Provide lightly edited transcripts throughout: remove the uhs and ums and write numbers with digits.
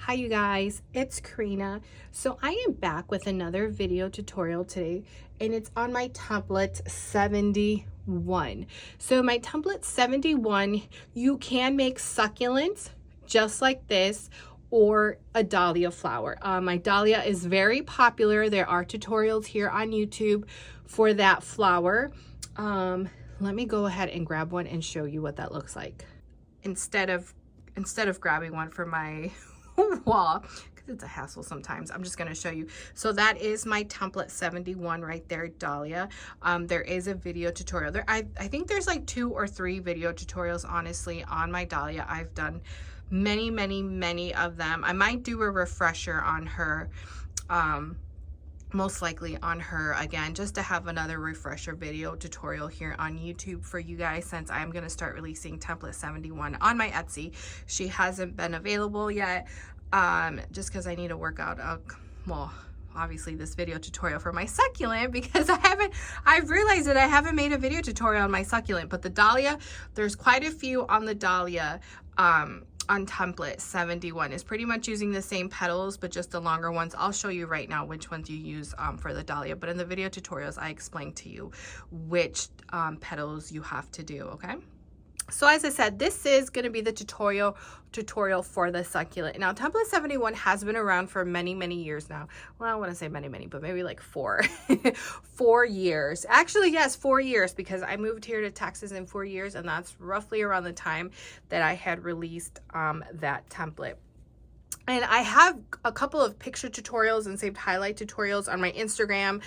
Hi you guys, it's Karina. So I am back with another video tutorial today, and it's on my template 71. So my template 71, you can make succulents just like this or a dahlia flower. My dahlia is very popular. There are tutorials here on YouTube for that flower. Let me go ahead and grab one and show you what that looks like. Instead of grabbing one for my wall, because it's a hassle sometimes, I'm just going to show you. So that is my template 71 right there, dahlia. There is a video tutorial there. I think there's like 2 or 3 video tutorials honestly on my dahlia. I've done many of them. I might do a refresher on her, most likely on her again, just to have another refresher video tutorial here on YouTube for you guys, since I'm going to start releasing template 71 on my Etsy. She hasn't been available yet, just because I need to work out well, obviously this video tutorial for my succulent, because I've realized that I haven't made a video tutorial on my succulent. But the dahlia, there's quite a few on the dahlia, on template 71. Is pretty much using the same petals, but just the longer ones. I'll show you right now which ones you use for the dahlia, but in the video tutorials I explain to you which petals you have to do. Okay, so as I said, this is going to be the tutorial for the succulent. Now template 71 has been around for many years now. Well, I don't want to say many, but maybe like 4 4 years. Actually, yes, 4 years, because I moved here to Texas in 4 years, and that's roughly around the time that I had released that template. And I have a couple of picture tutorials and saved highlight tutorials on my Instagram,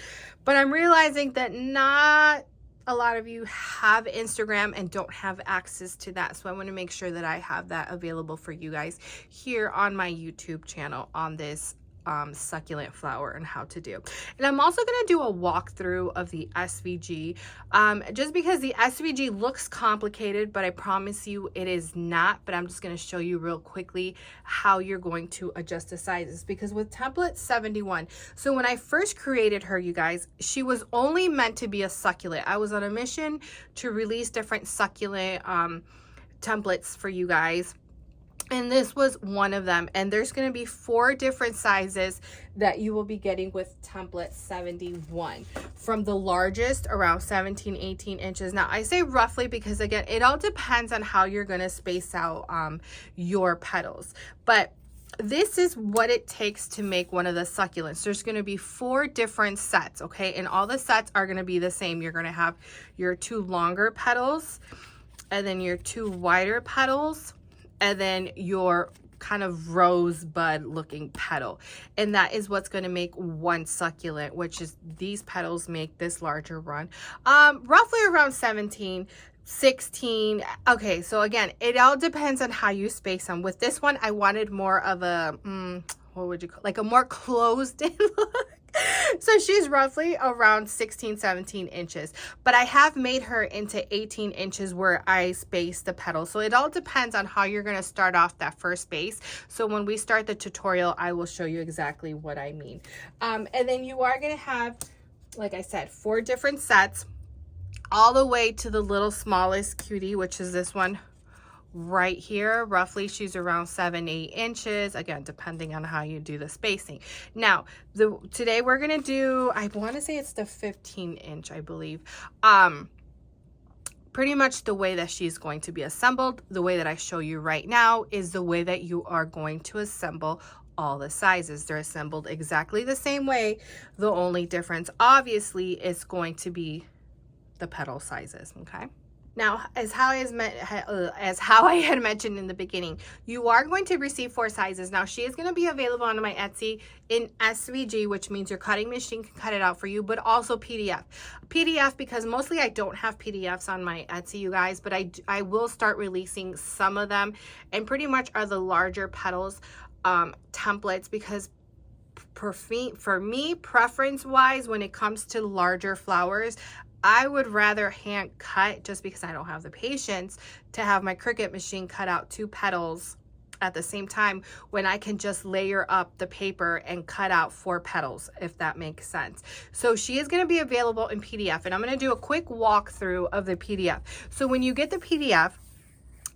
but I'm realizing that not a lot of you have Instagram and don't have access to that. So I want to make sure that I have that available for you guys here on my YouTube channel on this succulent flower and how to do. And I'm also going to do a walkthrough of the SVG, just because the SVG looks complicated, but I promise you it is not. But I'm just going to show you real quickly how you're going to adjust the sizes, because with template 71, so when I first created her, you guys, she was only meant to be a succulent. I was on a mission to release different succulent templates for you guys, and this was one of them. And there's going to be 4 different sizes that you will be getting with template 71, from the largest around 17-18 inches. Now I say roughly because again, it all depends on how you're going to space out your petals, but this is what it takes to make one of the succulents. There's going to be 4 different sets, okay, and all the sets are going to be the same. You're going to have your 2 longer petals, and then your 2 wider petals, and then your kind of rosebud looking petal. And that is what's going to make one succulent, which is these petals make this larger run, roughly around 17, 16. Okay, so again, it all depends on how you space them. With this one, I wanted more of a what would you call, like a more closed in look. So she's roughly around 16-17 inches, but I have made her into 18 inches where I space the petals. So it all depends on how you're going to start off that first base. So when we start the tutorial, I will show you exactly what I mean. And then you are going to have, like I said, 4 different sets, all the way to the little smallest cutie, which is this one right here. Roughly she's around 7-8 inches, again depending on how you do the spacing. Now today we're gonna do, I want to say it's the 15 inch, I believe. Pretty much the way that she's going to be assembled, the way that I show you right now, is the way that you are going to assemble all the sizes. They're assembled exactly the same way. The only difference obviously is going to be the petal sizes. Okay, now, as how I had mentioned in the beginning, you are going to receive 4 sizes. Now, she is going to be available on my Etsy in SVG, which means your cutting machine can cut it out for you, but also PDF. PDF, because mostly I don't have PDFs on my Etsy, you guys, but I will start releasing some of them, and pretty much are the larger petals templates, because for me, preference-wise, when it comes to larger flowers, I would rather hand cut, just because I don't have the patience to have my Cricut machine cut out 2 petals at the same time, when I can just layer up the paper and cut out 4 petals, if that makes sense. So she is going to be available in PDF, and I'm going to do a quick walkthrough of the PDF. So when you get the PDF,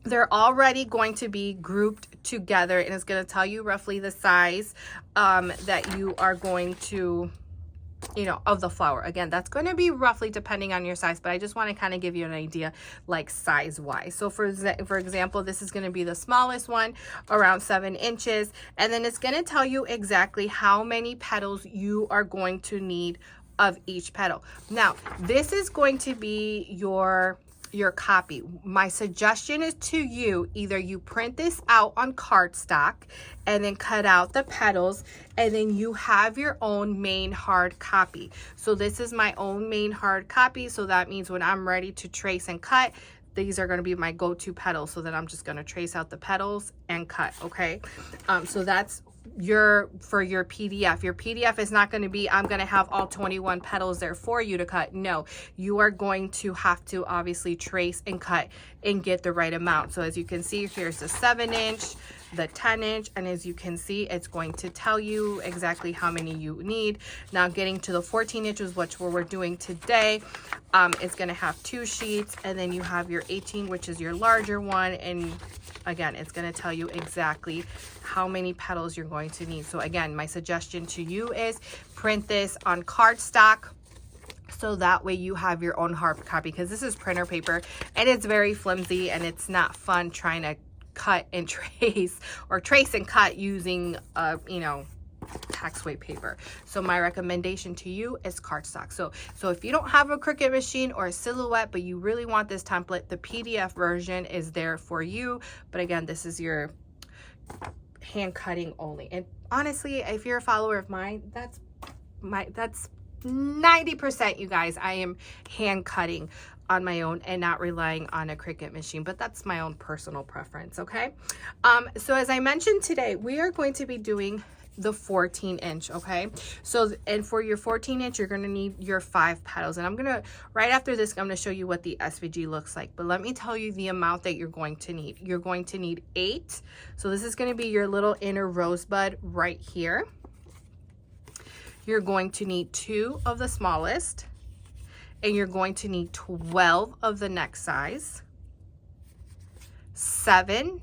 they're already going to be grouped together, and it's going to tell you roughly the size that you are going to, you know, of the flower. Again, that's going to be roughly depending on your size, but I just want to kind of give you an idea like size wise. So for example, this is going to be the smallest one, around 7 inches, and then it's going to tell you exactly how many petals you are going to need of each petal. Now, this is going to be your copy. My suggestion is to you, either you print this out on cardstock and then cut out the petals, and then you have your own main hard copy. So this is my own main hard copy, so that means when I'm ready to trace and cut, these are going to be my go-to petals. So then I'm just going to trace out the petals and cut. Okay, so that's for your PDF. Your PDF is not going to be, I'm going to have all 21 petals there for you to cut. No, you are going to have to obviously trace and cut and get the right amount. So as you can see, here's the 7-inch, the 10-inch, and as you can see, it's going to tell you exactly how many you need. Now getting to the 14 inches, which we're doing today, it's going to have 2 sheets, and then you have your 18, which is your larger one, and again, it's going to tell you exactly how many petals you're going to need. So again, my suggestion to you is print this on cardstock, so that way you have your own hard copy, because this is printer paper and it's very flimsy and it's not fun trying to cut and trace or trace and cut using you know, tax weight paper. So my recommendation to you is cardstock. So if you don't have a Cricut machine or a Silhouette, but you really want this template, the PDF version is there for you. But again, this is your hand cutting only. And honestly, if you're a follower of mine, that's 90%, you guys. I am hand cutting on my own and not relying on a Cricut machine, but that's my own personal preference. Okay, so as I mentioned today, we are going to be doing the 14-inch. Okay, so and for your 14-inch, you're going to need your 5 petals, and I'm gonna, right after this, I'm going to show you what the SVG looks like. But let me tell you the amount that you're going to need. You're going to need 8. So this is going to be your little inner rosebud right here. You're going to need 2 of the smallest, and you're going to need 12 of the next size, 7,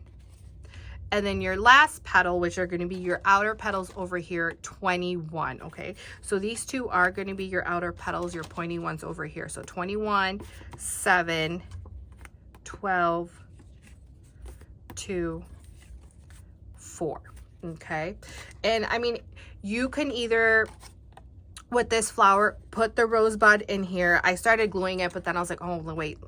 and then your last petal, which are going to be your outer petals over here, 21. Okay, so these 2 are going to be your outer petals, your pointy ones over here. So 21, 7, 12, 2, 4. Okay, and I mean, you can either, with this flower, put the rosebud in here. I started gluing it, but then I was like, oh wait,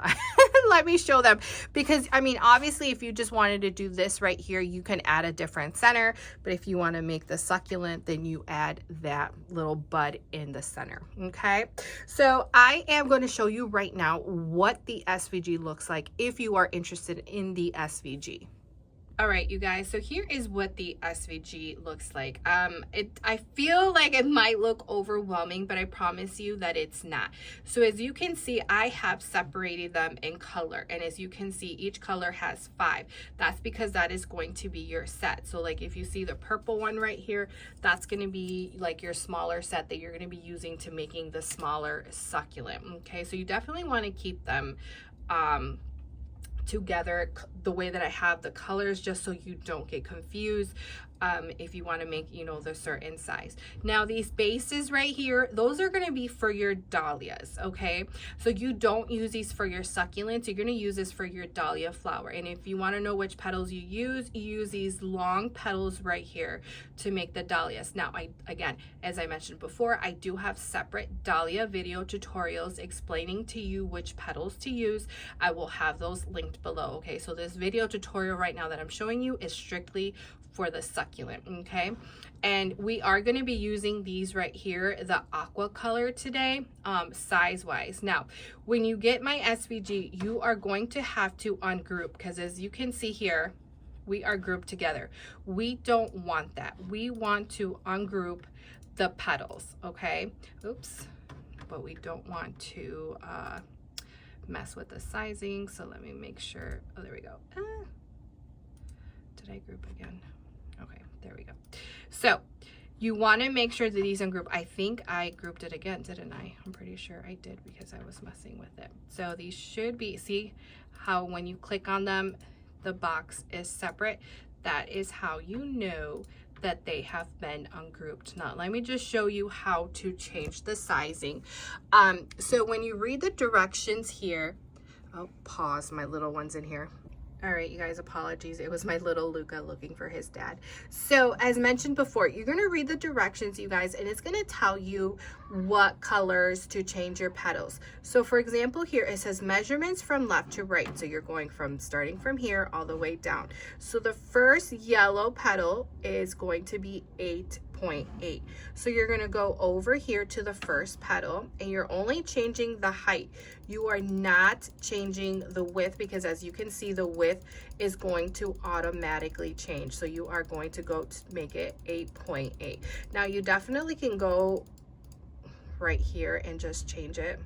let me show them, because I mean, obviously if you just wanted to do this right here, you can add a different center, but if you want to make the succulent, then you add that little bud in the center. Okay, so I am going to show you right now what the SVG looks like if you are interested in the SVG. All right, you guys, so here is what the SVG looks like. I feel like it might look overwhelming, but I promise you that it's not. So as you can see, I have separated them in color, and as you can see, each color has 5. That's because that is going to be your set. So like if you see the purple one right here, that's going to be like your smaller set that you're going to be using to making the smaller succulent. Okay, so you definitely want to keep them together the way that I have the colors, just so you don't get confused if you want to make, you know, the certain size. Now these bases right here, those are going to be for your dahlias. Okay, so you don't use these for your succulents, you're going to use this for your dahlia flower. And if you want to know which petals you use these long petals right here to make the dahlias. Now again, as I mentioned before, I do have separate dahlia video tutorials explaining to you which petals to use. I will have those linked below. Okay, so this video tutorial right now that I'm showing you is strictly for the succulent. Okay, and we are going to be using these right here, the aqua color today, size wise. Now when you get my SVG, you are going to have to ungroup, because as you can see here, we are grouped together. We don't want that. We want to ungroup the petals. Okay, oops, but we don't want to mess with the sizing. So let me make sure. Oh, there we go. Did I group again? Okay, there we go. So you want to make sure that these ungroup. I think I grouped it again, didn't I? I'm pretty sure I did, because I was messing with it. So these should be, see how when you click on them, the box is separate, that is how you know that they have been ungrouped. Now let me just show you how to change the sizing. So when you read the directions here, oh, pause, my little one's in here. All right, you guys, apologies. It was my little Luca looking for his dad. So as mentioned before, you're going to read the directions, you guys, and it's going to tell you what colors to change your petals. So for example, here it says measurements from left to right. So you're going from starting from here all the way down. So the first yellow petal is going to be 8.8. So you're going to go over here to the first petal and you're only changing the height. You are not changing the width, because as you can see, the width is going to automatically change. So you are going to go to make it 8.8. Now you definitely can go right here and just change it.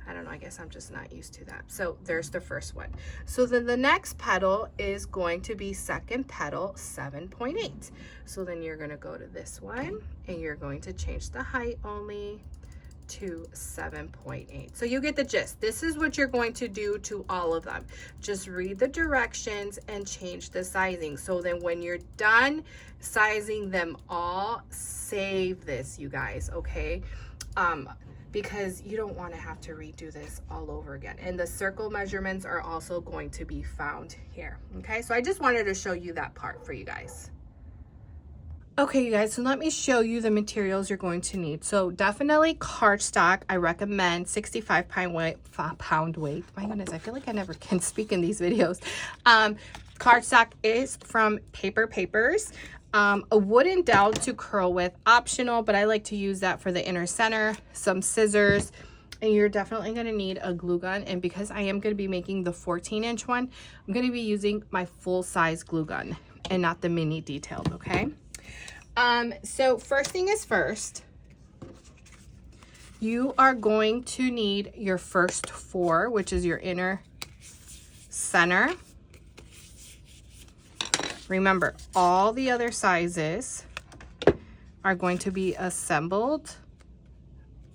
I don't know, I guess I'm just not used to that. So there's the first one. So then the next petal is going to be second petal 7.8. So then you're gonna go to this one and you're going to change the height only to 7.8. So you get the gist. This is what you're going to do to all of them. Just read the directions and change the sizing. So then when you're done sizing them all, save this, you guys, okay? Because you don't want to have to redo this all over again. And the circle measurements are also going to be found here, okay? So I just wanted to show you that part for you guys. Okay, you guys, so let me show you the materials you're going to need. So definitely cardstock. I recommend 65 pound weight. My goodness, I feel like I never can speak in these videos. Cardstock is from Paper Papers. A wooden dowel to curl with, optional, but I like to use that for the inner center. Some scissors, and you're definitely going to need a glue gun. And because I am going to be making the 14-inch one, I'm going to be using my full-size glue gun and not the mini detailed, okay? So first thing is first, you are going to need your first 4, which is your inner center. Remember, all the other sizes are going to be assembled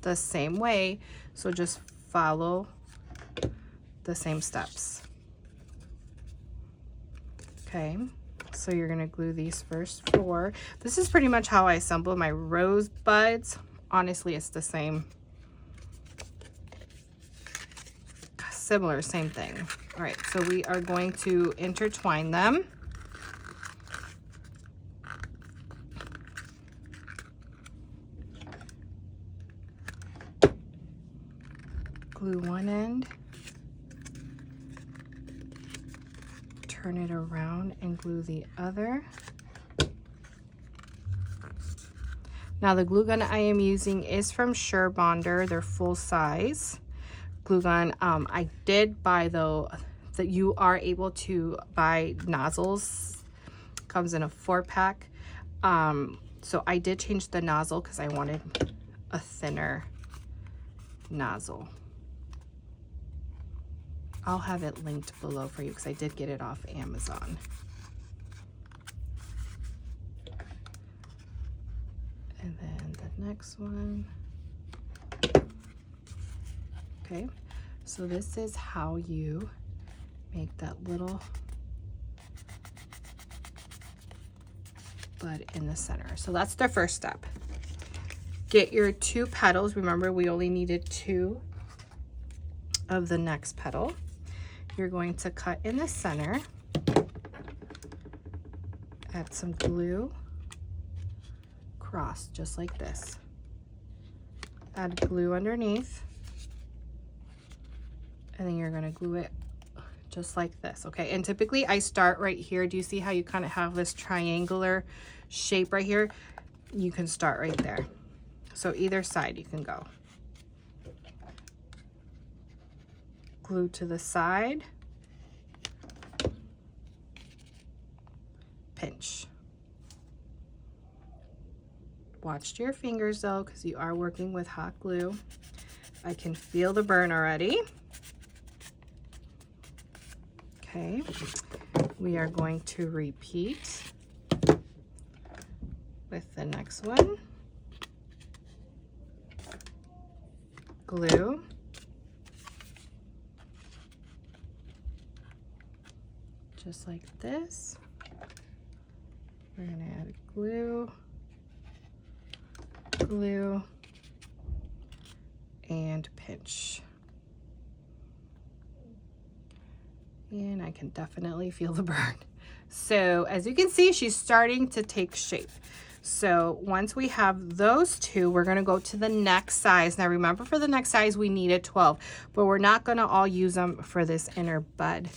the same way, so just follow the same steps. Okay, so you're gonna glue these first 4. This is pretty much how I assemble my rose buds. Honestly, it's the same. Similar, same thing. All right, so we are going to intertwine them. Glue one end, turn it around and glue the other. Now the glue gun I am using is from Sure Bonder. They're full size glue gun. I did buy though that you are able to buy nozzles. Comes in a 4-pack. So I did change the nozzle because I wanted a thinner nozzle. I'll have it linked below for you because I did get it off Amazon. And then the next one. Okay, so this is how you make that little bud in the center. So that's the first step. Get your 2 petals. Remember, we only needed 2 of the next petal. You're going to cut in the center, add some glue, cross just like this. Add glue underneath, and then you're going to glue it just like this, okay? And typically I start right here. Do you see how you kind of have this triangular shape right here? You can start right there. So either side you can go. Glue to the side, pinch. Watch your fingers though, because you are working with hot glue. I can feel the burn already. Okay, we are going to repeat with the next one. Glue. just like this. We're gonna add glue, glue, and pinch. And I can definitely feel the burn. So as you can see, she's starting to take shape. So once we have those two, we're gonna go to the next size. Now remember, for the next size, we needed 12, but we're not gonna all use them for this inner bud.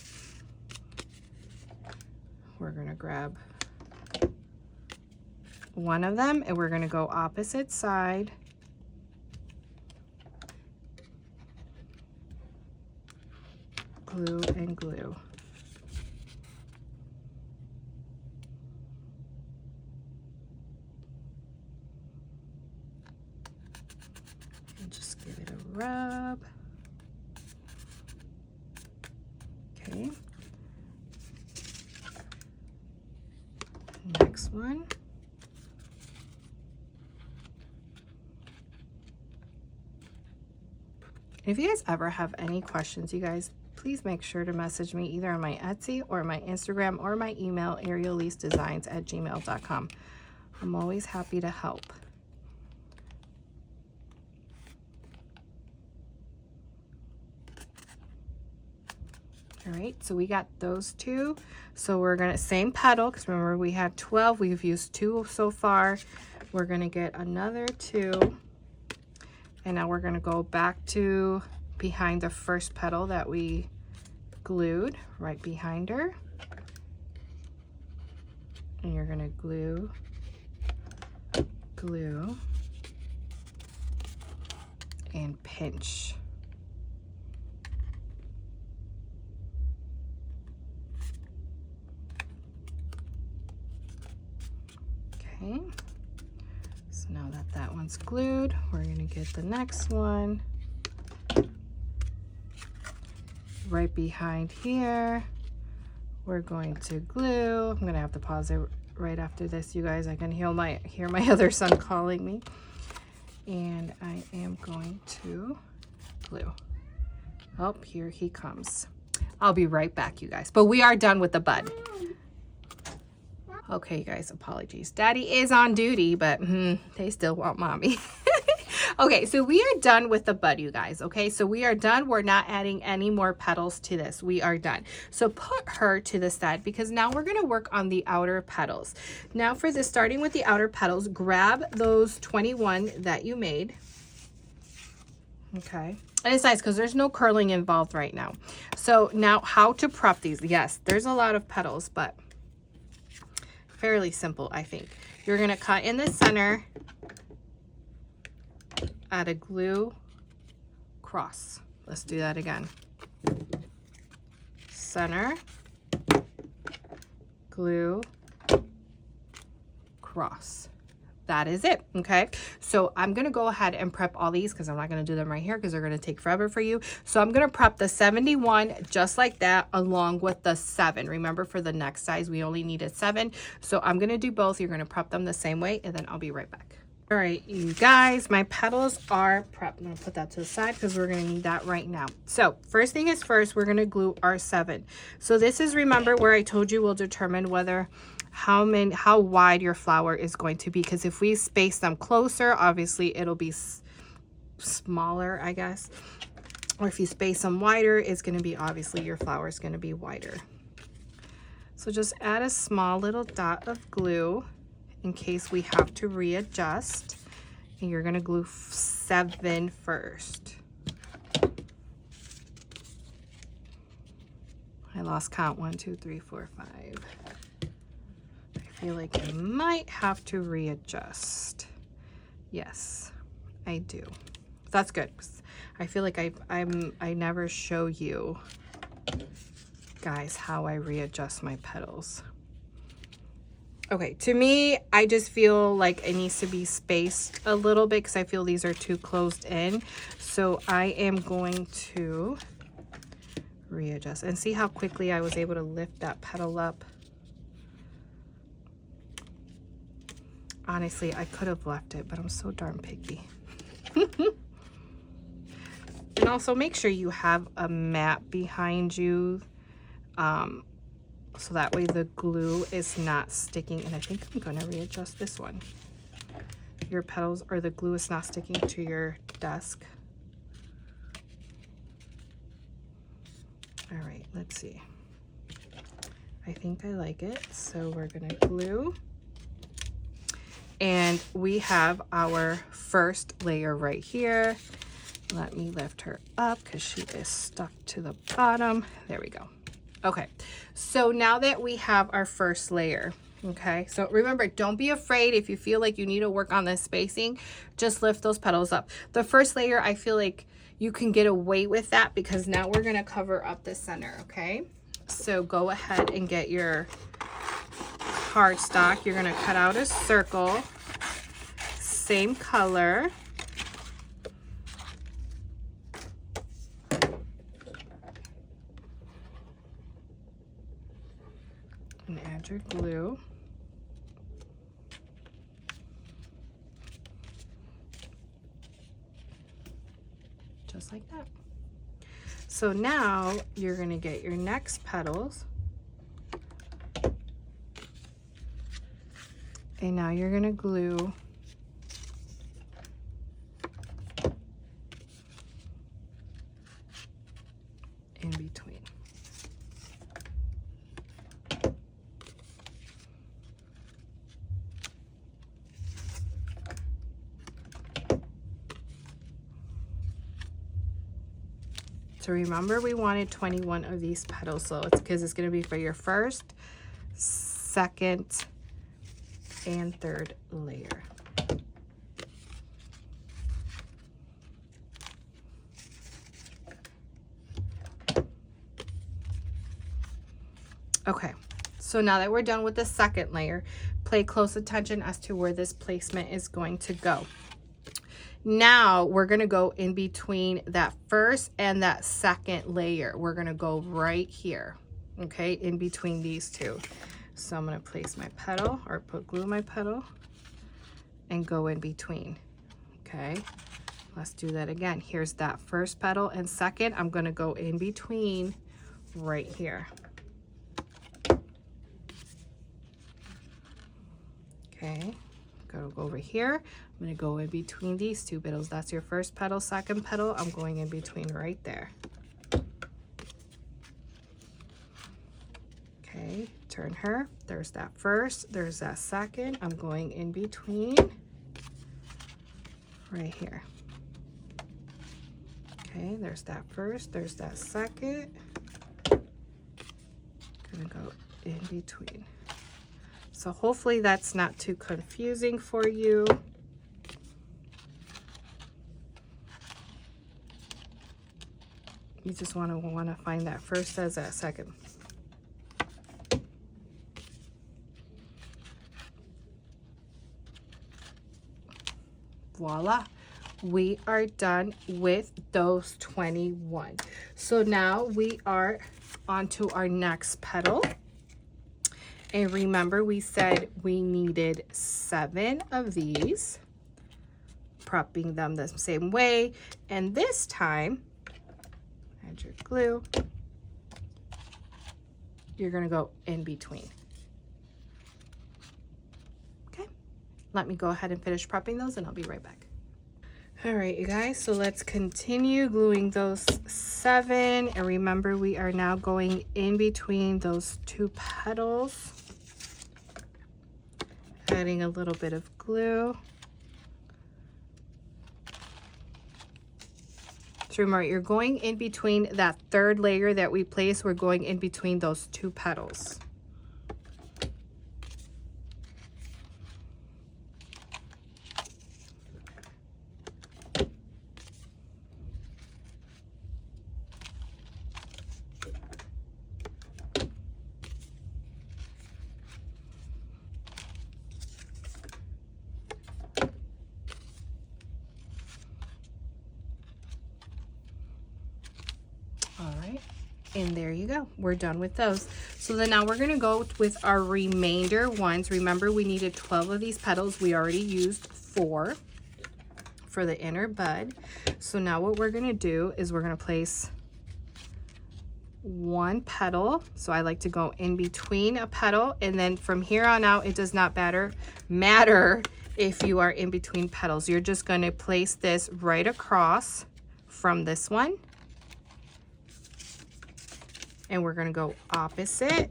We're gonna grab one of them and we're gonna go opposite side. Glue and glue. And just give it a rub. Okay. Next one. If you guys ever have any questions, you guys, please make sure to message me either on my Etsy or my Instagram or my email, arielleesedesigns@gmail.com. I'm always happy to help. All right, so we got those two. So we're gonna, same petal, because remember we had 12, we've used 2 so far. We're gonna get another 2. And now we're gonna go back to behind the first petal that we glued, right behind her. And you're gonna glue, glue, and pinch. Okay. So now that that one's glued, we're gonna get the next one right behind here. We're going to glue. I'm gonna have to pause it right after this, you guys. I can hear my other son calling me. And I am going to glue. Oh, here he comes. I'll be right back, you guys. But we are done with the bud. Okay, guys, apologies. Daddy is on duty, but they still want mommy. Okay, so we are done with the bud, you guys. Okay, so we are done. We're not adding any more petals to this. We are done. So put her to the side because now we're going to work on the outer petals. Now for this, starting with the outer petals, grab those 21 that you made. Okay. And it's nice because there's no curling involved right now. So now how to prep these. Yes, there's a lot of petals, but fairly simple, I think. You're going to cut in the center, add a glue cross. Let's do that again. Center, glue, cross. That is it, okay? So I'm gonna go ahead and prep all these because I'm not gonna do them right here because they're gonna take forever for you. So I'm gonna prep the 71 just like that along with the 7. Remember, for the next size, we only needed 7. So I'm gonna do both. You're gonna prep them the same way and then I'll be right back. All right, you guys, my petals are prepped. I'm gonna put that to the side because we're gonna need that right now. So first thing is first, we're gonna glue our 7. So this is, remember, where I told you will determine whether how wide your flower is going to be, because if we space them closer, obviously it'll be smaller, I guess. Or if you space them wider, it's going to be, obviously your flower is going to be wider. So just add a small little dot of glue in case we have to readjust. And you're going to glue 7 first. I lost count. 1, 2, 3, 4, 5. I feel like I might have to readjust. Yes, I do. That's good. I feel like I never show you guys how I readjust my petals. Okay, to me, I just feel like it needs to be spaced a little bit because I feel these are too closed in. So I am going to readjust and see how quickly I was able to lift that petal up. Honestly, I could have left it, but I'm so darn picky. And also make sure you have a mat behind you, so that way the glue is not sticking. And I think I'm going to readjust this one. Your petals, or the glue is not sticking to your desk. All right, let's see. I think I like it. So we're gonna glue. And we have our first layer right here. Let me lift her up because she is stuck to the bottom. There we go. Okay, so now that we have our first layer, okay, so remember, don't be afraid if you feel like you need to work on this spacing, just lift those petals up. The first layer, I feel like you can get away with that because now we're gonna cover up the center, okay? So go ahead and get your cardstock. You're gonna cut out a circle, same color. And add your glue. Just like that. So now you're going to get your next petals. And now you're going to glue in between. So remember, we wanted 21 of these petals, so it's because it's going to be for your first, second, and third layer. Okay, so now that we're done with the second layer, pay close attention as to where this placement is going to go. Now we're going to go in between that first and that second layer. We're going to go right here, okay, in between these two. So I'm going to place my petal, or put glue in my petal, and go in between. Okay, let's do that again. Here's that first petal and second. I'm going to go in between right here. Okay, go over here. I'm going to go in between these two petals. That's your first petal, second petal. I'm going in between right there. Okay, turn her. There's that first, there's that second. I'm going in between right here. Okay, there's that first, there's that second. Gonna go in between. So hopefully that's not too confusing for you. You just want to find that first as that second. Voila, we are done with those 21. So now we are on to our next petal. And remember, we said we needed 7 of these, prepping them the same way. And this time, add your glue. You're going to go in between. Okay, let me go ahead and finish prepping those and I'll be right back. All right, you guys, so let's continue gluing those 7. And remember, we are now going in between those 2 petals. Adding a little bit of glue. So remember, you're going in between that third layer that we placed. We're going in between those 2 petals. All right, and there you go. We're done with those. So then now we're going to go with our remainder ones. Remember, we needed 12 of these petals. We already used 4 for the inner bud. So now what we're going to do is we're going to place one petal. So I like to go in between a petal, and then from here on out, it does not matter if you are in between petals. You're just going to place this right across from this one, and we're going to go opposite.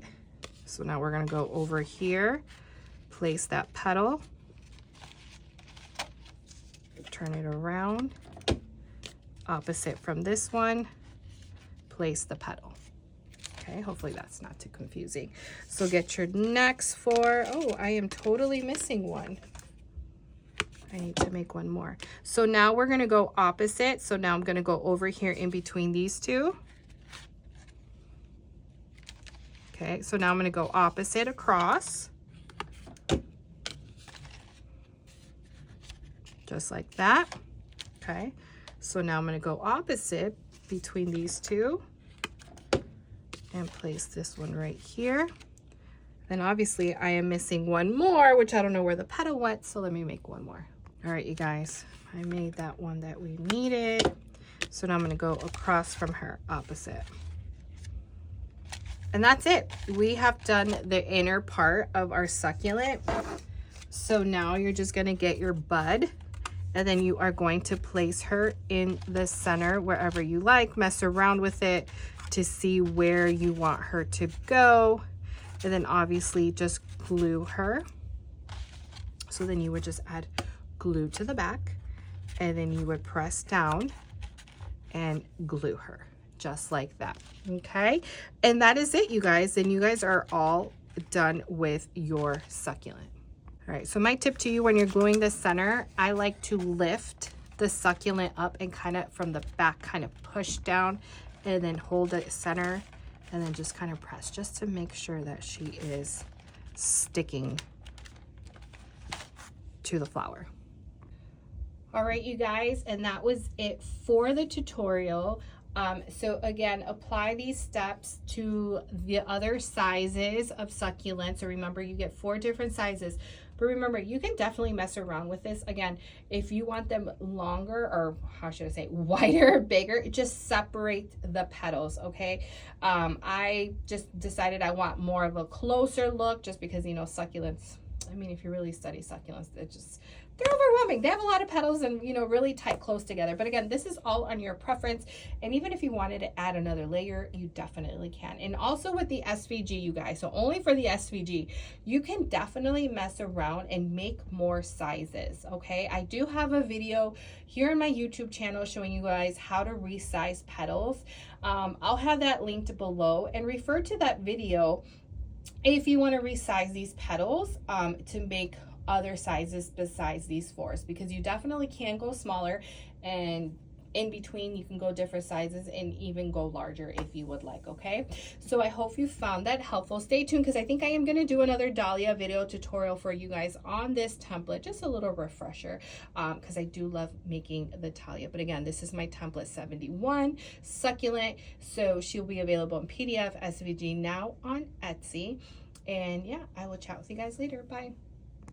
So now we're going to go over here, place that petal, turn it around, opposite from this one, place the petal. Okay, hopefully that's not too confusing. So get your next 4. Oh, I am totally missing one. I need to make one more. So now we're going to go opposite. So now I'm going to go over here in between these two. Okay, so now I'm going to go opposite across. Just like that. Okay, so now I'm going to go opposite between these two and place this one right here. Then obviously I am missing one more, which I don't know where the petal went, so let me make one more. All right, you guys, I made that one that we needed. So now I'm going to go across from her opposite. And that's it. We have done the inner part of our succulent. So now you're just going to get your bud, and then you are going to place her in the center wherever you like. Mess around with it to see where you want her to go. And then obviously just glue her. So then you would just add glue to the back, and then you would press down and glue her just like that. Okay, and that is it, you guys. Then you guys are all done with your succulent. All right, so my tip to you when you're gluing the center, I like to lift the succulent up and kind of from the back kind of push down, and then hold the center, and then just kind of press just to make sure that she is sticking to the flower. All right, you guys, and that was it for the tutorial. So again, apply these steps to the other sizes of succulents. So remember, you get 4 different sizes. But remember, you can definitely mess around with this. Again, if you want them longer, or how should I say, wider, bigger, just separate the petals, okay? I just decided I want more of a closer look, just because, you know, succulents, I mean, if you really study succulents, they're overwhelming. They have a lot of petals and, you know, really tight, close together. But again, this is all on your preference. And even if you wanted to add another layer, you definitely can. And also with the SVG, you guys, so only for the SVG, you can definitely mess around and make more sizes, okay? I do have a video here on my YouTube channel showing you guys how to resize petals. I'll have that linked below, and refer to that video if you want to resize these petals to make other sizes besides these 4s, because you definitely can go smaller, and in between you can go different sizes and even go larger if you would like, okay? So I hope you found that helpful. Stay tuned, because I think I am going to do another Dahlia video tutorial for you guys on this template, just a little refresher, because I do love making the Dahlia. But again, this is my template 71 succulent, so she'll be available in PDF, SVG now on Etsy. And yeah, I will chat with you guys later. Bye.